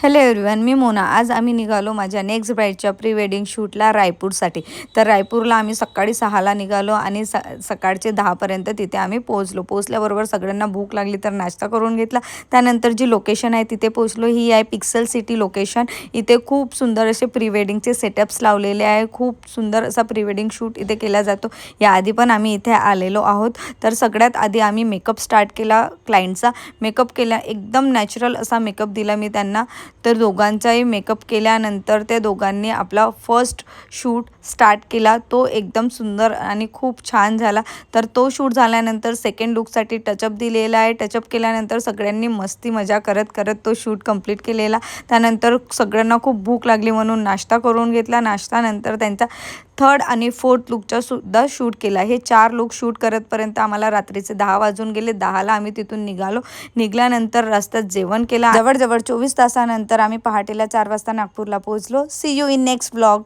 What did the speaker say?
Hello everyone, मी मोना. आज आम्ही निघालो माझ्या नेक्स्ट ब्राईडच्या प्री वेडिंग शूटला रायपूरसाठी. तर रायपूरला आम्ही सकाळी 6ला निघालो आणि सकाळचे 10पर्यंत तिथे आम्ही पोहोचलो. पोहोचल्याबरोबर सगळ्यांना भूक लागली तर नाश्ता करून घेतला. त्यानंतर जी लोकेशन आहे तिथे पोहोचलो. ही आहे पिक्सल सिटी लोकेशन. इथे खूप सुंदर असे प्री वेडिंगचे सेटअप्स लावलेले आहे. खूप सुंदर असा प्री वेडिंग शूट इथे केला जातो. याआधी पण आम्ही इथे आलेलो आहोत. तर सगळ्यात आधी आम्ही मेकअप स्टार्ट केला. क्लायंटचा मेकअप केला. एकदम नॅचरल असा मेकअप दिला मी त्यांना. तर दोघांचाही मेकअप केल्यानंतर त्या दोघांनी आपला फर्स्ट शूट स्टार्ट केला. तो एकदम सुंदर आणि खूप छान झाला. तर तो शूट झाल्यानंतर सेकंड लुकसाठी टचअप दिलेला आहे. टचअप केल्यानंतर सगळ्यांनी मस्ती मजा करत करत तो शूट कंप्लीट केलेला. त्यानंतर सगळ्यांना खूप भूक लागली म्हणून नाश्ता करून घेतला. नाश्त्यानंतर त्यांचा थर्ड आणि फोर्थ लुकचा सुद्धा शूट केला. हे 4 लुक शूट करतपर्यंत आम्हाला रात्रीचे 10 वाजून गेले. 10ला आम्ही तिथून निघाल्यानंतर रस्त्यात जेवण केलं. जवळजवळ 24 तासानंतर आम्ही पहाटेला 4 वाजता नागपूरला पोहोचलो. See you in next vlog.